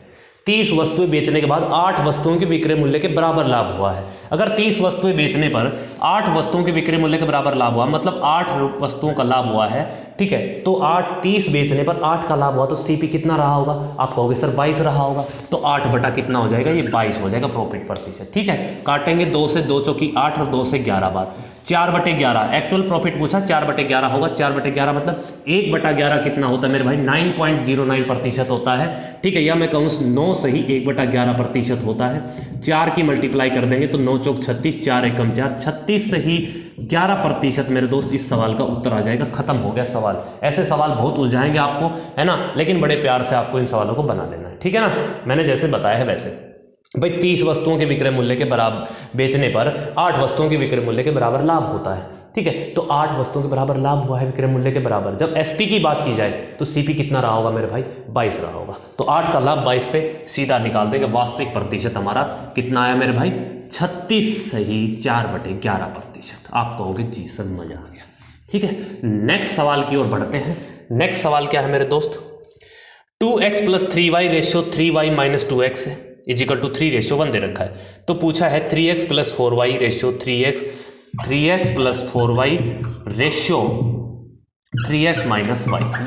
30 वस्तुएं बेचने के बाद 8 वस्तुओं के विक्रय मूल्य के बराबर लाभ हुआ है। अगर 30 वस्तुएं बेचने पर 8 वस्तुओं के विक्रय मूल्य के बराबर लाभ हुआ, मतलब 8 वस्तुओं का लाभ हुआ है, ठीक है, तो 30 बेचने पर 8 का लाभ हुआ, तो सीपी कितना रहा होगा? आप कहोगे सर 22 रहा होगा, तो 8 बटा कितना हो जाएगा? ये 22 हो जाएगा प्रॉफिट प्रतिशत। ठीक है, काटेंगे 2 से 2 चौकी 8 और 2 से 11 बार, 4/11 एक्चुअल प्रॉफिट पूछा, 4/11 होगा। 4/11 मतलब 1/11 कितना होता है मेरे भाई? 9.09% होता है। ठीक है, या मैं कहूँ 9 सही 1/11% होता है। 4 की मल्टीप्लाई कर देंगे तो 9 चौक 36, 4 एकम 4, 36 सही 11% मेरे दोस्त इस सवाल का उत्तर आ जाएगा। खत्म हो गया सवाल। ऐसे सवाल बहुत उलझाएंगे आपको, है ना, लेकिन बड़े प्यार से आपको इन सवालों को बना लेना है। ठीक है ना, मैंने जैसे बताया है वैसे। भाई 30 वस्तुओं के विक्रय मूल्य के बराबर बेचने पर 8 वस्तुओं के विक्रय मूल्य के बराबर लाभ होता है। ठीक है, तो 8 वस्तुओं के बराबर लाभ हुआ है विक्रय मूल्य के बराबर। जब एसपी की बात की जाए तो सीपी कितना रहा होगा मेरे भाई? 22 रहा होगा। तो 8 का लाभ 22 पे सीधा निकाल देंगे। वास्तविक प्रतिशत हमारा कितना आया मेरे भाई? 36 सही 4/11%। आप कहोगे जी सर मजा आ गया। ठीक है, नेक्स्ट सवाल की ओर बढ़ते हैं। नेक्स्ट सवाल क्या है मेरे दोस्त? 2x + 3y ratio 3y - 2x है इजिकल टू 3:1 दे रखा है। तो पूछा है 3x + 4y ratio 3x, 3x + 4y ratio 3x - y,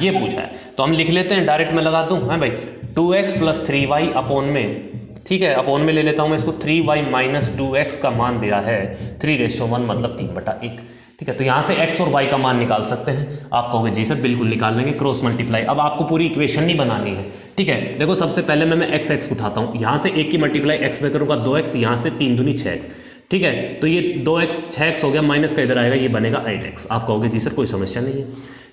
ये पूछा है। तो हम लिख लेते हैं, डायरेक्ट में लगा दूं, है भाई, 2x + 3y अपॉन में, ठीक है, अपॉन में ले लेता हूं मैं इसको, 3y - 2x का मान दिया है 3:1 मतलब 3/1। ठीक है, तो यहाँ से x और y का मान निकाल सकते हैं। आप कहोगे जी सर बिल्कुल निकाल लेंगे, क्रॉस मल्टीप्लाई। अब आपको पूरी इक्वेशन नहीं बनानी है। ठीक है, देखो सबसे पहले मैं x उठाता हूँ, यहाँ से 1 की मल्टीप्लाई x में करूँगा 2x, यहाँ से 3 दूनी 6x। ठीक है, तो ये 2x 6x हो गया, माइनस का इधर आएगा, ये बनेगा 8x। आप कहोगे जी सर कोई समस्या नहीं है।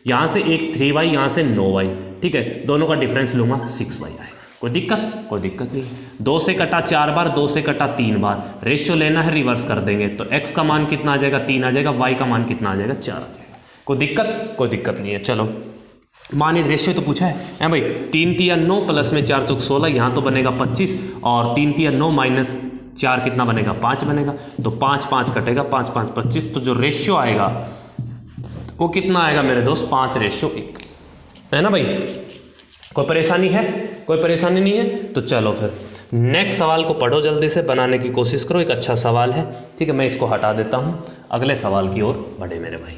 यहाँ से एक 3y, यहाँ से 9y। ठीक है, दोनों का डिफरेंस लूँगा 6y आएगा। कोई दिक्कत? कोई दिक्कत नहीं। 2 से कटा 4 बार, 2 से कटा 3 बार, रेशियो लेना है, रिवर्स कर देंगे तो x का मान कितना आ जाएगा? 3 आ जाएगा, y का मान कितना आ जाएगा? 4 आ जाएगा। कोई दिक्कत? कोई दिक्कत नहीं है। चलो मान रेशियो तो पूछा है भाई, 3 तिया 9 प्लस में 4 चौक 16, यहाँ तो बनेगा 25, और 3 तिया 9 माइनस 4 कितना बनेगा? 5 बनेगा। तो 5 5 कटेगा, 5 5 25, तो जो रेशियो आएगा वो कितना आएगा मेरे दोस्त? 5:1, है ना भाई? कोई परेशानी है? कोई परेशानी नहीं है? तो चलो फिर नेक्स्ट सवाल को पढ़ो, जल्दी से बनाने की कोशिश करो। एक अच्छा सवाल है। ठीक है, मैं इसको हटा देता हूँ, अगले सवाल की ओर बढ़े मेरे भाई।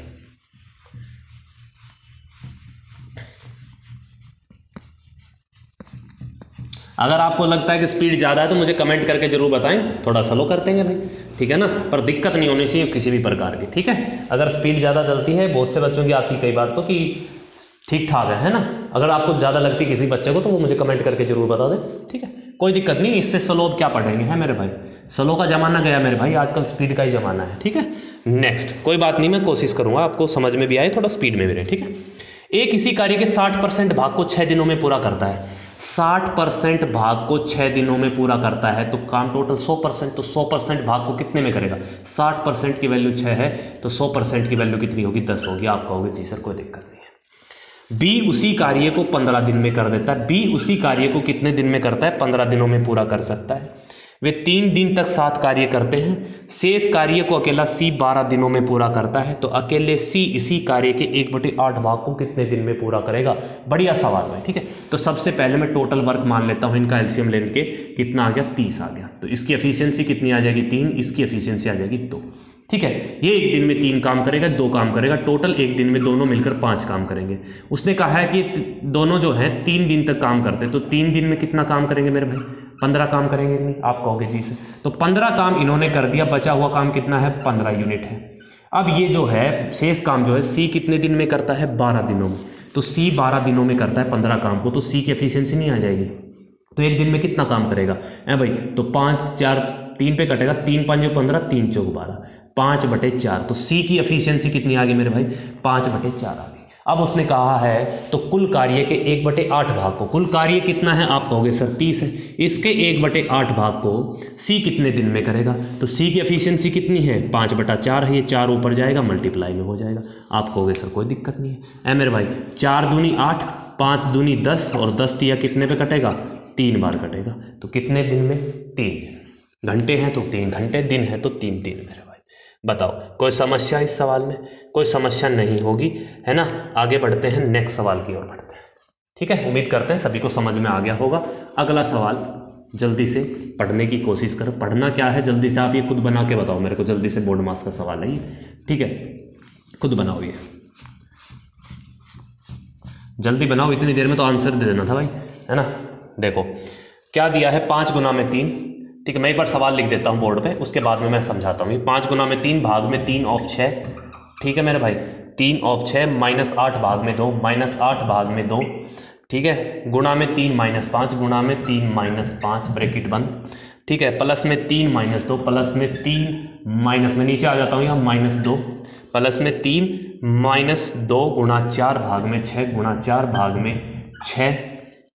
अगर आपको लगता है कि स्पीड ज़्यादा है तो मुझे कमेंट करके जरूर बताएं, थोड़ा स्लो कर देंगे भाई। ठीक है ना, पर दिक्कत नहीं होनी चाहिए किसी भी प्रकार की। ठीक है, अगर स्पीड ज़्यादा चलती है, बहुत से बच्चों की आती कई बार तो कि ठीक ठाक है ना, अगर आपको ज़्यादा लगती किसी बच्चे को तो वो मुझे कमेंट करके जरूर बता दें। ठीक है, कोई दिक्कत नहीं, इससे स्लो अब क्या पढ़ेंगे, है मेरे भाई? स्लो का ज़माना गया मेरे भाई, आजकल स्पीड का ही ज़माना है। ठीक है, नेक्स्ट कोई बात नहीं, मैं कोशिश करूँगा आपको समझ में भी आए, थोड़ा स्पीड में भी रहे। ठीक है, एक इसी कार्य के 60% भाग को 6 दिनों में पूरा करता है। 60% भाग को 6 दिनों में पूरा करता है, तो काम टोटल 100%, तो 100% भाग को कितने में करेगा? 60% की वैल्यू 6 है, तो 100% की वैल्यू कितनी होगी? 10 होगी। आप कहोगे जी सर कोई दिक्कत नहीं है। बी उसी कार्य को 15 दिन में कर देता है। बी उसी कार्य को कितने दिन में करता है? 15 दिनों में पूरा कर सकता है। वे 3 दिन तक 7 कार्य करते हैं। शेष कार्य को अकेला सी 12 दिनों में पूरा करता है, तो अकेले सी इसी कार्य के 1/8 भाग को कितने दिन में पूरा करेगा? बढ़िया सवाल है, ठीक है। तो सबसे पहले मैं टोटल वर्क मान लेता हूँ, इनका एलसीएम लेने के कितना आ गया? 30 आ गया। तो इसकी एफिशिएंसी कितनी आ जाएगी? 3, इसकी एफिशिएंसी आ जाएगी 2, ठीक है। ये एक दिन में 3 काम करेगा, 2 काम करेगा, टोटल एक दिन में दोनों मिलकर 5 काम करेंगे। उसने कहा है कि दोनों जो हैं 3 दिन तक काम करते हैं, तो 3 दिन में कितना काम करेंगे मेरे भाई? 15 काम करेंगे। नहीं, आप कहोगे जी से, तो 15 काम इन्होंने कर दिया, बचा हुआ काम कितना है? 15 यूनिट है। अब ये जो है शेष काम जो है सी कितने दिन में करता है? 12 दिनों में। तो सी 12 दिनों में करता है 15 काम को, तो सी की एफिशिएंसी नहीं आ जाएगी? तो एक दिन में कितना काम करेगा है भाई? तो 5, 4, 3 पे कटेगा, 3 5 15, 3 4 12, 5/4। तो सी की एफिशिएंसी कितनी आ गई मेरे भाई? 5/4 आ गई। अब उसने कहा है तो कुल कार्य के 1/8 भाग को, कुल कार्य कितना है आप कहोगे सर 30 है, इसके 1/8 भाग को सी कितने दिन में करेगा? तो सी की एफिशिएंसी कितनी है? 5/4 है, ये 4 ऊपर जाएगा, मल्टीप्लाई में हो जाएगा। आप कहोगे सर कोई दिक्कत नहीं है। मेरे भाई 4 दूनी 8, 5 दूनी 10 और 10 तिया कितने पे कटेगा? 3 बार कटेगा। तो कितने दिन में? 3 घंटे हैं तो 3 घंटे, दिन है तो 3 दिन। मेरे भाई बताओ कोई समस्या इस सवाल में? कोई समस्या नहीं होगी, है ना। आगे बढ़ते हैं, नेक्स्ट सवाल की ओर बढ़ते हैं, ठीक है। उम्मीद करते हैं सभी को समझ में आ गया होगा। अगला सवाल जल्दी से पढ़ने की कोशिश करो। पढ़ना क्या है जल्दी से आप ये खुद बना के बताओ मेरे को, जल्दी से। बोर्ड मास का सवाल है ये, ठीक है, खुद बनाओ ये, जल्दी बनाओ। इतनी देर में तो आंसर दे देना था भाई, है ना। देखो क्या दिया है, 5 गुना में 3, ठीक है। मैं एक बार सवाल लिख देता हूँ बोर्ड पे, उसके बाद में मैं समझाता हूँ। 5 गुना में 3 भाग में 3 ऑफ 6, ठीक है मेरे भाई। 3 ऑफ 6 -8 भाग में 2, -8 भाग में 2, ठीक है। गुणा में 3 -5, गुणा में 3 -5 ब्रैकेट बंद, ठीक है। प्लस में 3 -2, प्लस में 3 माइनस में नीचे आ जाता हूँ यहाँ -2, प्लस में 3 -2 गुणा 4 भाग में 6, गुणा 4 भाग में 6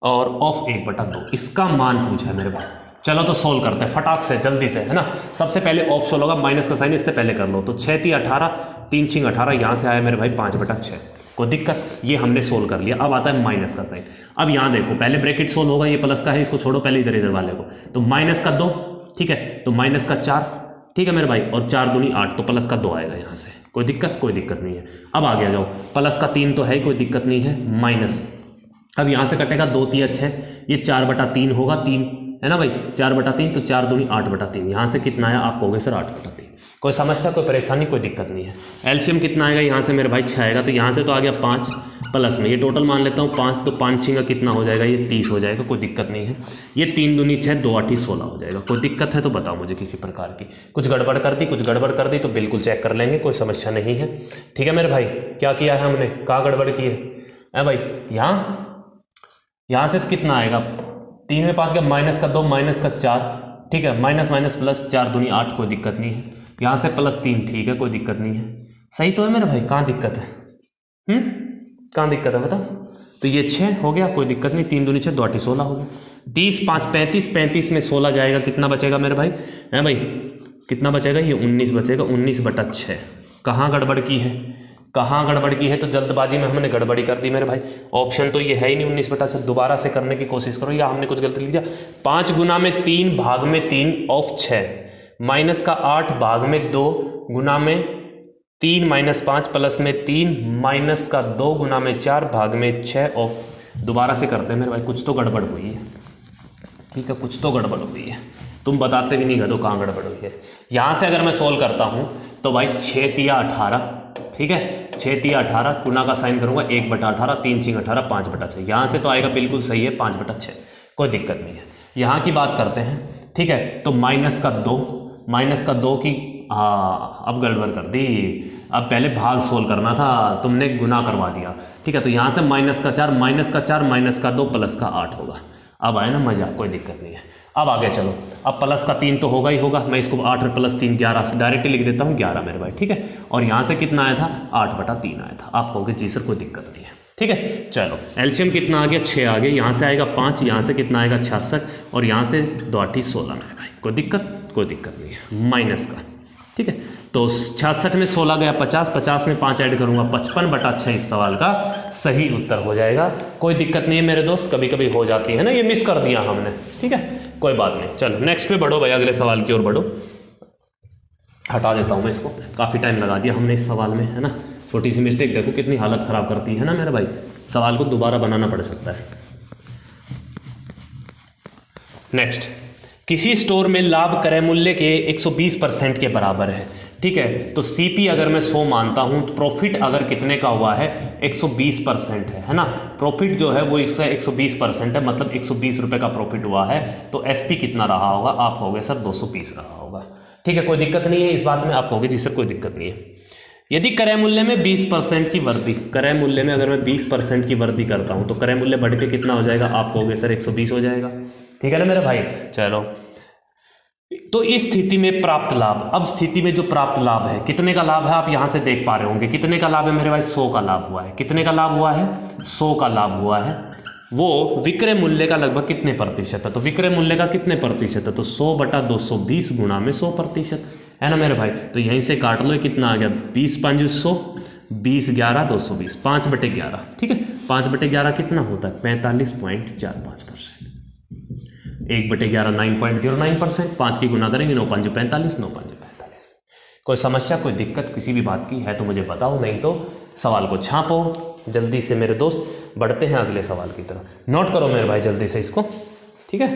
और ऑफ 1/2। इसका मान पूछा है मेरे भाई। चलो तो सोल्व करते हैं फटाक से, जल्दी से, है ना। सबसे पहले ऑफ सोल्व होगा, माइनस का साइन इससे पहले कर लो। तो 6 3 18, 3 6 18, यहाँ से आया मेरे भाई 5/6। कोई दिक्कत? ये हमने सोल्व कर लिया। अब आता है माइनस का साइन। अब यहाँ देखो पहले ब्रैकेट सोल्व होगा, ये प्लस का है, इसको छोड़ो पहले इधर वाले को। तो माइनस का 2, ठीक है, तो माइनस का 4, ठीक है मेरे भाई, और 4 दूनी 8, तो प्लस का 2 आएगा यहाँ से। कोई दिक्कत? कोई दिक्कत नहीं है। अब आगे आ जाओ, प्लस का 3 तो है, कोई दिक्कत नहीं है, माइनस। अब यहाँ से कटेगा 2 3 6, ये 4/3 होगा, 3 है ना भाई, 4/3, तो 4 दूनी 8/3। यहाँ से कितना आया आप कहोगे सर 8/3। कोई समस्या, कोई परेशानी, कोई दिक्कत नहीं है। एलसीएम कितना आएगा यहाँ से मेरे भाई? 6 आएगा। तो यहाँ से तो आ गया 5, प्लस में ये टोटल मान लेता हूँ 5, तो 5 6 का कितना हो जाएगा? ये 30 हो जाएगा। कोई दिक्कत नहीं है। ये 3 दूनी 6, 2 8 16 हो जाएगा। कोई दिक्कत है तो बताओ मुझे किसी प्रकार की। कुछ गड़बड़ कर दी, कुछ गड़बड़ कर दी तो बिल्कुल चेक कर लेंगे, कोई समस्या नहीं है, ठीक है मेरे भाई। क्या किया है हमने? कहाँ गड़बड़ की है भाई? यहाँ से तो कितना आएगा? 3 में 5 का माइनस का 2, माइनस का 4, ठीक है, माइनस माइनस प्लस, 4 दूनी 8, कोई दिक्कत नहीं है। यहाँ से +3, ठीक है, कोई दिक्कत नहीं है। सही तो है मेरे भाई? कहाँ दिक्कत है? कहाँ दिक्कत है बताओ? तो ये 6 हो गया, कोई दिक्कत नहीं। 3 दूनी 6, 2 8 16 हो गया। 30 5 35, 35 में 16 जाएगा, कितना बचेगा मेरे भाई? है भाई कितना बचेगा? ये 19 बचेगा, 19/6। कहाँ गड़बड़ की है? कहाँ गड़बड़ की है? तो जल्दबाजी में हमने गड़बड़ी कर दी मेरे भाई। ऑप्शन तो ये है ही नहीं 19/6। दोबारा से करने की कोशिश करो, या हमने कुछ गलती लिख दिया। 5 गुना में 3 भाग में 3 ऑफ 6, माइनस का 8 भाग में 2 गुना में 3 -5 प्लस में 3 माइनस का 2 गुना में 4 भाग में 6 ऑफ। दोबारा से करते हैं मेरे भाई, कुछ तो गड़बड़ हुई है, ठीक है, कुछ तो गड़बड़ हुई है। तुम बताते भी नहीं गधो कहाँ गड़बड़ हुई है। यहाँ से अगर मैं सोल्व करता हूँ तो भाई 6 3 18, ठीक है, 6 3 18, गुना का साइन करूंगा 1/18, 3 6 18, 5/6। यहाँ से तो आएगा बिल्कुल सही है 5/6, कोई दिक्कत नहीं है। यहाँ की बात करते हैं, ठीक है। तो माइनस का 2 की, हाँ अब गड़बड़ कर दी। अब पहले भाग सोल्व करना था, तुमने गुना करवा दिया, ठीक है। तो यहाँ से माइनस का 4, माइनस का 4, माइनस का 2, प्लस का 8 होगा। अब आए ना मजा, कोई दिक्कत नहीं है। अब आगे चलो, अब प्लस का 3 तो होगा ही होगा। मैं इसको 8 + 3 11 से डायरेक्टली लिख देता हूँ 11 मेरे भाई, ठीक है। और यहाँ से कितना आया था? 8/3 आया था। आप कहोगे जी सर कोई दिक्कत नहीं है, ठीक है। चलो एलसीएम कितना आ गया? 6 आ गया। यहाँ से आएगा 5, यहाँ से कितना आएगा? 66, और यहाँ से 2 8 16 मेरे भाई। कोई दिक्कत? कोई दिक्कत नहीं है। माइनस का, ठीक है, तो 66 में 16 गया 50, 50 में 5 ऐड करूंगा 55/6 इस सवाल का सही उत्तर हो जाएगा। कोई दिक्कत नहीं है मेरे दोस्त, कभी कभी हो जाती है ना, ये मिस कर दिया हमने, ठीक है कोई बात नहीं। चलो नेक्स्ट पे बढ़ो भाई, अगले सवाल की ओर बढ़ो। हटा देता हूँ मैं इसको, काफ़ी टाइम लगा दिया हमने इस सवाल में, है ना। छोटी सी मिस्टेक देखो कितनी हालत ख़राब करती है ना मेरे भाई, सवाल को दोबारा बनाना पड़ सकता है। नेक्स्ट, किसी स्टोर में लाभ क्रय मूल्य के 120% के बराबर है, ठीक है। तो सीपी अगर मैं 100 मानता हूं तो प्रॉफिट अगर कितने का हुआ है 120% है ना। प्रॉफिट जो है वो इससे 120% है, मतलब 120 रुपये का प्रॉफिट हुआ है। तो एसपी कितना रहा होगा, आप कहोगे सर 220 रहा होगा, ठीक है कोई दिक्कत नहीं है इस बात में, आप कहोगे जी सर कोई दिक्कत नहीं है। यदि क्रय मूल्य में 20% की वृद्धि, क्रय मूल्य में अगर मैं 20% की वृद्धि करता हूं तो क्रय मूल्य बढ़ के कितना हो जाएगा, आप कहोगे सर 120 हो जाएगा, ठीक है ना मेरे भाई। चलो, तो इस स्थिति में प्राप्त लाभ, अब स्थिति में जो प्राप्त लाभ है कितने का लाभ है आप यहां से देख पा रहे होंगे, कितने का लाभ है मेरे भाई, 100 का लाभ हुआ है। कितने का लाभ हुआ है, 100 का लाभ हुआ है। वो विक्रय मूल्य का लगभग कितने प्रतिशत है, तो विक्रय मूल्य का कितने प्रतिशत है, तो 100/220 गुणा में 100% है ना मेरे भाई। तो यहीं से काट लो, कितना आ गया 20×5 100, 20×11 220, 5/11, ठीक है 5/11 कितना होता है 45.45%, 1/11 9.09%, 5 की गुना करेंगे 9×5 45, 9×5 45। कोई समस्या कोई दिक्कत किसी भी बात की है तो मुझे बताओ, नहीं तो सवाल को छापो जल्दी से मेरे दोस्त। बढ़ते हैं अगले सवाल की तरफ, नोट करो मेरे भाई जल्दी से इसको, ठीक है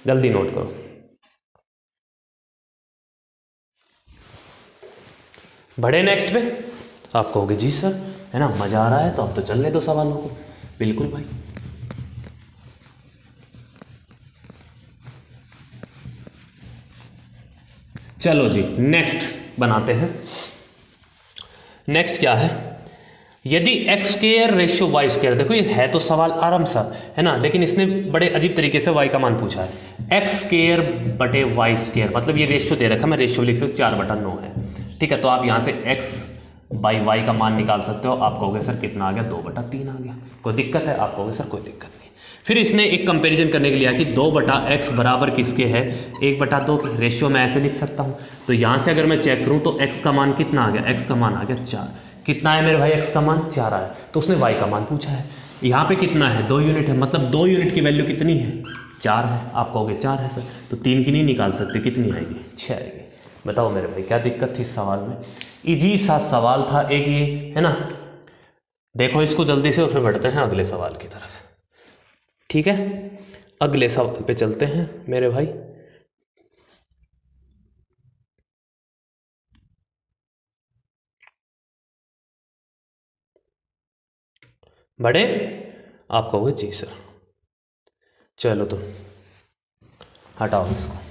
जल्दी नोट करो। बढ़े नेक्स्ट पे, आप कहोगे जी सर है ना मजा आ रहा है तो अब तो चलने दो सवालों को, बिल्कुल भाई। चलो जी नेक्स्ट बनाते हैं। नेक्स्ट क्या है, यदि X square ratio Y square, देखो ये है तो सवाल आराम सा है ना, लेकिन इसने बड़े अजीब तरीके से वाई का मान पूछा है। एक्स स्क्वायर बटे वाई स्क्वायर, मतलब ये रेशियो दे रखा है, मैं रेशियो लिख सकता हूँ 4/9 है, ठीक है। तो आप यहाँ से एक्स बाई वाई का मान निकाल सकते हो, आप कहोगे सर कितना आ गया 2/3 आ गया। कोई दिक्कत है, आप कहोगे सर कोई दिक्कत नहीं। फिर इसने एक कंपैरिजन करने के लिए कि 2/x बराबर किसके है 1/2 के, रेशियो मैं ऐसे लिख सकता हूँ। तो यहाँ से अगर मैं चेक करूँ तो x का मान कितना आ गया, x का मान आ गया 4। कितना है मेरे भाई x का मान 4 आया, तो उसने y का मान पूछा है। यहाँ पे कितना है 2 यूनिट है, मतलब 2 यूनिट की वैल्यू कितनी है 4 है, आप कहोगे 4 है सर, तो 3 की नहीं निकाल सकते, कितनी आएगी 6 आएगी। बताओ मेरे भाई क्या दिक्कत थी इस सवाल में, इजी सा सवाल था एक ये, है ना। देखो इसको जल्दी से और फिर बढ़ते हैं अगले सवाल की तरफ, ठीक है। अगले सवाल पे चलते हैं मेरे भाई। बड़े, आप कहोगे जी सर, चलो तो हटाओ इसको।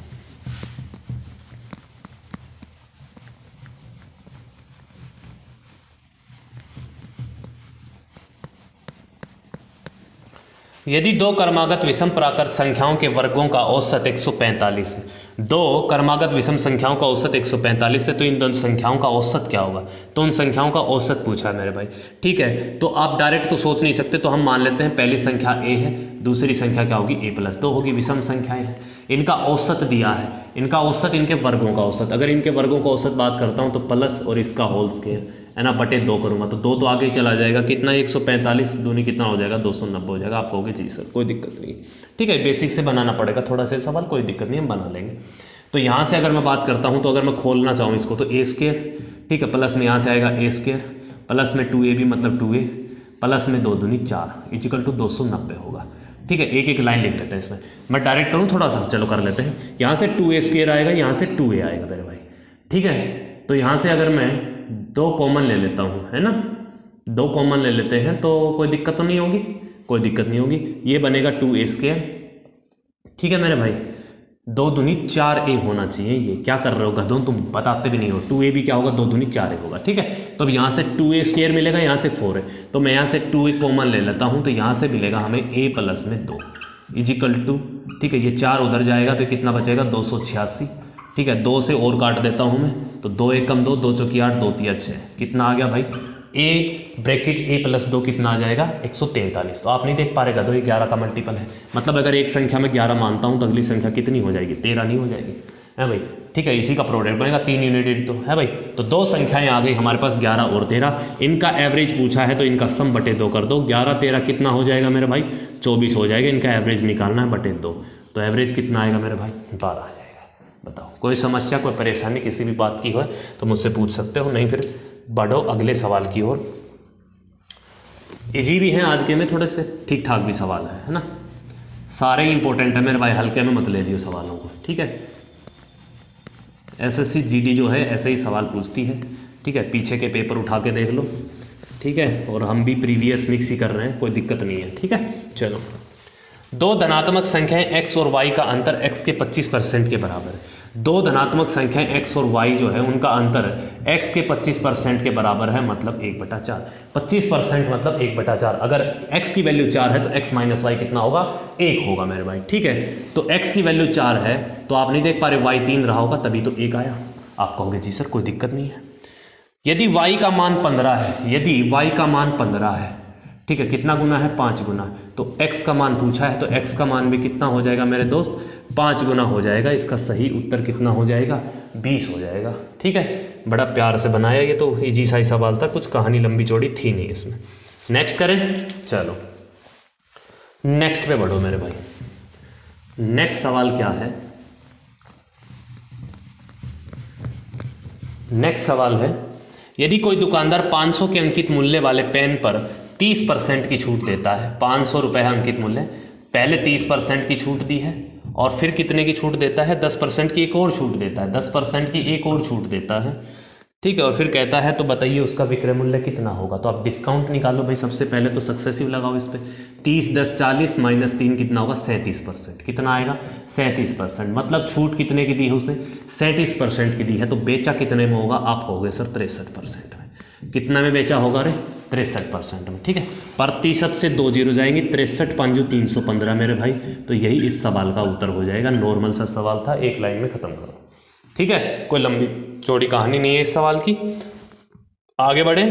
यदि दो क्रमागत विषम प्राकृत संख्याओं के वर्गों का औसत 145 है, दो क्रमागत विषम संख्याओं का औसत 145 है, तो इन दोनों संख्याओं का औसत क्या होगा, तो उन संख्याओं का औसत पूछा है मेरे भाई, ठीक है। तो आप डायरेक्ट तो सोच नहीं सकते, तो हम मान लेते हैं पहली संख्या a है, दूसरी संख्या क्या होगी a+2 होगी, विषम संख्याएं हैं। इनका औसत दिया है, इनका औसत इनके वर्गों का औसत, अगर इनके वर्गों का औसत बात करता हूँ तो प्लस और इसका होल स्क्वायर है ना बटे 2 करूंगा, तो 2 तो आगे ही चला जाएगा, कितना 145 दूनी कितना हो जाएगा 290 हो जाएगा। आप कहोगे जी सर कोई दिक्कत नहीं, ठीक है बेसिक से बनाना पड़ेगा थोड़ा सा सवाल, कोई दिक्कत नहीं हम बना लेंगे। तो यहाँ से अगर मैं बात करता हूँ तो अगर मैं खोलना चाहूँ इसको तो a स्क्वायर, ठीक है, प्लस में यहाँ से आएगा a स्क्वायर, प्लस में 2ab मतलब 2a, प्लस में 2 दूनी 4 इक्वल टू 290 होगा, ठीक है। एक एक लाइन लिख लेते हैं इसमें, मैं डायरेक्ट करूँ थोड़ा सा, चलो कर लेते हैं। यहाँ से 2a स्क्वायर आएगा, यहाँ से 2a आएगा मेरे भाई, ठीक है। तो यहाँ से अगर मैं 2 कॉमन ले लेता हूँ, है ना, 2 कॉमन ले लेते हैं तो कोई दिक्कत तो नहीं होगी, कोई दिक्कत नहीं होगी। ये बनेगा 2a स्क्वायर, ठीक है मेरे भाई, 2 दूनी 4a होना चाहिए। ये क्या कर रहे हो गधों, तुम बताते भी नहीं हो, 2a भी क्या होगा 2 दूनी 4a होगा, ठीक है। तो अब यहाँ से 2a स्क्वायर मिलेगा, यहाँ से 4 है, तो मैं यहाँ से 2a कॉमन ले लेता हूँ, तो यहाँ से मिलेगा हमें a प्लस में 2 इजिकल टू, ठीक है, ये 4 उधर जाएगा तो कितना बचेगा 286, ठीक है। 2 से और काट देता हूँ मैं, तो 2 1 कम 2, 2 चौकी 8, 2 3 6, कितना आ गया भाई a ब्रैकेट a+2 कितना आ जाएगा 143। तो आप नहीं देख पा रहे तो ये 11 का मल्टीपल है, मतलब अगर एक संख्या में 11 मानता हूँ तो अगली संख्या कितनी हो जाएगी 13 नहीं हो जाएगी, है भाई, ठीक है, इसी का प्रोडक्ट बनेगा, 3 यूनिट तो है भाई। तो दो संख्याएं आ गई हमारे पास 11 और 13, इनका एवरेज पूछा है तो इनका सम बटे 2 कर दो। 11 13 कितना हो जाएगा मेरे भाई, 24 हो जाएगा। इनका एवरेज निकालना है बटे 2, तो एवरेज कितना आएगा मेरे भाई, 12 आ जाएगा। बताओ, कोई समस्या कोई परेशानी किसी भी बात की हो तो मुझसे पूछ सकते हो, नहीं फिर बढ़ो अगले सवाल की ओर। इजी भी हैं आज के में, थोड़े से ठीक ठाक भी सवाल है ना, सारे ही इंपॉर्टेंट है मेरे भाई, हल्के में मत ले लियो सवालों को, ठीक है। एसएससी जीडी जो है ऐसे ही सवाल पूछती है, ठीक है, पीछे के पेपर उठा के देख लो, ठीक है, और हम भी प्रीवियस मिक्स ही कर रहे हैं, कोई दिक्कत नहीं है, ठीक है। चलो, दो धनात्मक संख्याएं x और y का अंतर x के 25% के बराबर है। दो धनात्मक संख्याएं x और y जो है उनका अंतर x के 25% के बराबर है, मतलब 1/4। 25% मतलब 1/4। अगर x की वैल्यू 4 है तो x माइनस वाई कितना होगा, 1 होगा मेरे भाई, ठीक है। तो x की वैल्यू 4 है तो आप नहीं देख पा रहे, y 3 रहा होगा तभी तो 1 आया। आप कहोगे जी सर कोई दिक्कत नहीं है। यदि y का मान 15 है, यदि y का मान 15 है, ठीक है, कितना गुना है, 5 गुना, तो x का मान पूछा है तो x का मान भी कितना हो जाएगा मेरे दोस्त, 5 गुना हो जाएगा। इसका सही उत्तर कितना हो जाएगा, 20 हो जाएगा, ठीक है। बड़ा प्यार से बनाया, ये तो इजी सा ही सवाल था, कुछ कहानी लंबी चौड़ी थी नहीं इसमें। नेक्स्ट करें, चलो नेक्स्ट पे बढ़ो मेरे भाई। नेक्स्ट सवाल क्या है, नेक्स्ट सवाल है, यदि कोई दुकानदार 500 के अंकित मूल्य वाले पेन पर 30% की छूट देता है, 500 रुपये है अंकित मूल्य, पहले 30% की छूट दी है और फिर कितने की छूट देता है, 10% की एक और छूट देता है, 10% की एक और छूट देता है, ठीक है, और फिर कहता है तो बताइए उसका विक्रय मूल्य कितना होगा। तो आप डिस्काउंट निकालो भाई, सबसे पहले तो सक्सेसिव लगाओ इस पर, 30 10 40 माइनस 3 कितना होगा, 37%। कितना आएगा, 37%। मतलब छूट कितने की दी है उसने, 37% की दी है, तो बेचा कितने में होगा, आप कहोगे सर 63% में। कितना में बेचा होगा रे, 63% में, ठीक है। प्रतिशत से 2 जीरो जाएंगे, 63 5 315 मेरे भाई। तो यही इस सवाल का उत्तर हो जाएगा। नॉर्मल सा सवाल था, एक लाइन में खत्म करो, ठीक है, कोई लंबी चौड़ी कहानी नहीं है इस सवाल की। आगे बढ़े,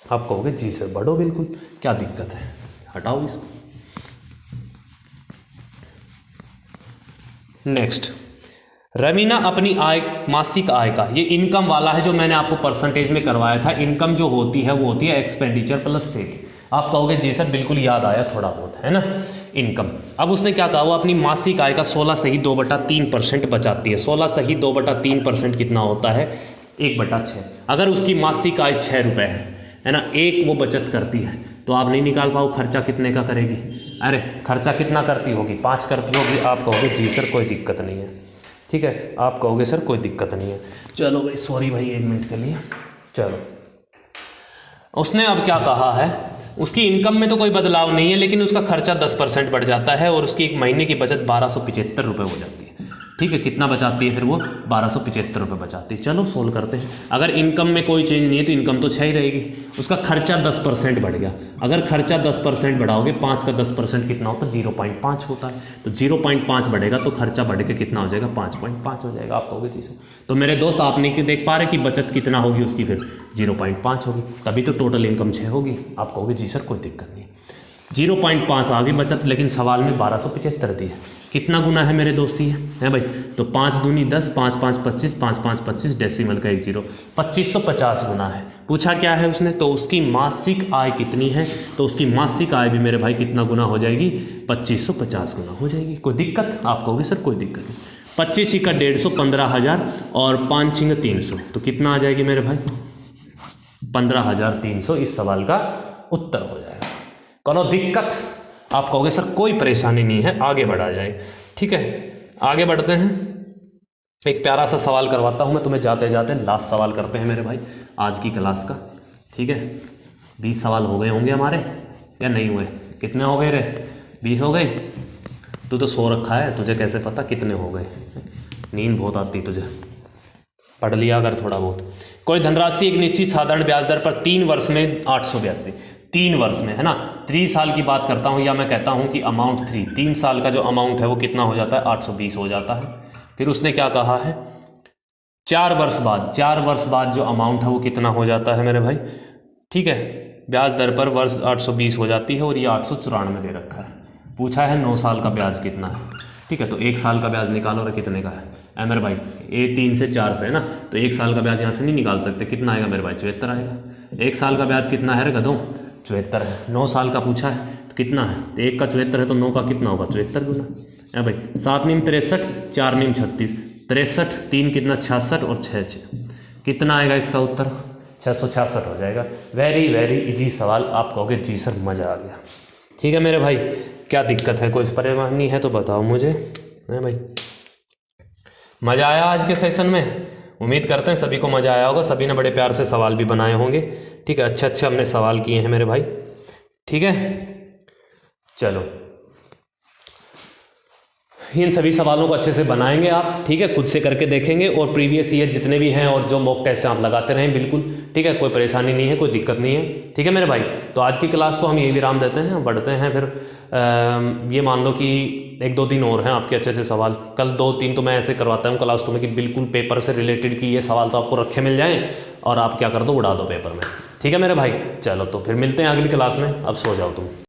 आप कहोगे जी सर बढ़ो, बिल्कुल क्या दिक्कत है, हटाओ इसको। नेक्स्ट, रमीना अपनी आय, मासिक आय का, ये इनकम वाला है जो मैंने आपको परसेंटेज में करवाया था। इनकम जो होती है वो होती है एक्सपेंडिचर प्लस सेल। आप कहोगे जी सर बिल्कुल याद आया थोड़ा बहुत, है ना, इनकम। अब उसने क्या कहा, वो अपनी मासिक आय का 16 सही 2/3% बचाती है। 16 सही 2/3% कितना होता है, 1/6। अगर उसकी मासिक आय 6 रुपये है ना, 1 वो बचत करती है, तो आप नहीं निकाल पाओ खर्चा कितने का करेगी। अरे खर्चा कितना करती होगी, 5 करती होगी। आप कहोगे जी सर कोई दिक्कत नहीं है, ठीक है, आप कहोगे सर कोई दिक्कत नहीं है। चलो भाई, सॉरी भाई 1 मिनट के लिए। चलो, उसने अब क्या कहा है, उसकी इनकम में तो कोई बदलाव नहीं है, लेकिन उसका खर्चा 10% बढ़ जाता है और उसकी एक महीने की बचत 1275 रुपये हो जाती है, ठीक है। कितना बचाती है फिर वो, 1275 रुपये बचाती है। चलो सोल्व करते हैं। अगर इनकम में कोई चेंज नहीं है तो इनकम तो 6 ही रहेगी। उसका खर्चा 10% बढ़ गया। अगर खर्चा 10% बढ़ाओगे, 5 का 10% कितना होता है, 0.5 होता है। तो 0.5 बढ़ेगा तो खर्चा बढ़ के कितना हो जाएगा, 5.5 हो जाएगा। आप कहोगे जी सर, तो मेरे दोस्त आप नहीं देख पा रहे कि बचत कितना होगी उसकी, फिर 0.5 होगी, तभी तो टोटल इनकम 6 होगी। आप कहोगे जी सर कोई दिक्कत नहीं, 0.5 आगे बचत, लेकिन सवाल में 1275 दी है। कितना गुना है मेरे दोस्त ये, है भाई, तो 5 दूनी 10, 5 5 25, 5 5 25, डेसिमल का 1 0, 2550 गुना है। पूछा क्या है उसने, तो उसकी मासिक आय कितनी है, तो उसकी मासिक आय भी मेरे भाई कितना गुना हो जाएगी, 2550 गुना हो जाएगी। कोई दिक्कत, आप कहोगे सर कोई दिक्कत नहीं। 25 छिका 150, 15,000 और 5 छिंग 300, तो कितना आ जाएगी मेरे भाई, 15,300 इस सवाल का उत्तर हो जाएगा। कोनो दिक्कत, आप कहोगे सर कोई परेशानी नहीं है, आगे बढ़ा जाए, ठीक है। आगे बढ़ते हैं, एक प्यारा सा सवाल करवाता हूं मैं तुम्हें जाते जाते। लास्ट सवाल करते हैं मेरे भाई आज की क्लास का, ठीक है। 20 सवाल हो गए होंगे हमारे, या नहीं हुए, कितने हो गए रे, 20 हो गए। तू तो सो रखा है, तुझे कैसे पता कितने हो गए, नींद बहुत आती तुझे, पढ़ लिया अगर थोड़ा बहुत। कोई धनराशि एक निश्चित साधारण ब्याज दर पर 3 वर्ष में 882, 3 वर्ष में, है ना, 3 साल की बात करता हूँ, या मैं कहता हूँ कि अमाउंट 3 साल का जो अमाउंट है वो कितना हो जाता है, 820 हो जाता है। फिर उसने क्या कहा है, 4 वर्ष बाद जो अमाउंट है वो कितना हो जाता है मेरे भाई, ठीक है। ब्याज दर पर वर्ष 820 हो जाती है और ये 894 दे रखा है। पूछा है 9 साल का ब्याज कितना है, ठीक है। तो 1 साल का ब्याज निकालो, और कितने का है, है मेरे भाई, ये 3 से 4 से है ना, तो 1 साल का ब्याज यहाँ से नहीं निकाल सकते। कितना आएगा मेरे भाई? 74 आएगा। 1 साल का ब्याज कितना है रे गधों? 74 है। 9 साल का पूछा है तो कितना है? तो 1 का 74 है तो 9 का कितना होगा? 74 गुना है भाई। 7 नीम 63, 4 नीम 36, 63 3 कितना 66 और 6 कितना आएगा इसका उत्तर? 666 हो जाएगा। वेरी वेरी इजी सवाल। आप कहोगे जी सर मज़ा आ गया। ठीक है मेरे भाई, क्या दिक्कत है, कोई परेशानी है तो बताओ मुझे, है भाई। मज़ा आया आज के सेशन में? उम्मीद करते हैं सभी को मज़ा आया होगा, सभी ने बड़े प्यार से सवाल भी बनाए होंगे। ठीक है, अच्छे अच्छे हमने सवाल किए हैं मेरे भाई। ठीक है, चलो इन सभी सवालों को अच्छे से बनाएंगे आप। ठीक है, खुद से करके देखेंगे और प्रीवियस ईयर जितने भी हैं और जो मॉक टेस्ट आप लगाते रहें बिल्कुल। ठीक है, कोई परेशानी नहीं है, कोई दिक्कत नहीं है। ठीक है मेरे भाई, तो आज की क्लास को हम यही विराम देते हैं, बढ़ते हैं फिर। ये मान लो कि 1-2 दिन और हैं आपके अच्छे अच्छे सवाल। कल 2-3 तो मैं ऐसे करवाता हूँ क्लास में कि बिल्कुल पेपर से रिलेटेड कि ये सवाल तो आपको रखे मिल जाएँ और आप क्या कर दो, उड़ा दो पेपर में। ठीक है मेरे भाई, चलो तो फिर मिलते हैं अगली क्लास में। अब सो जाओ तुम।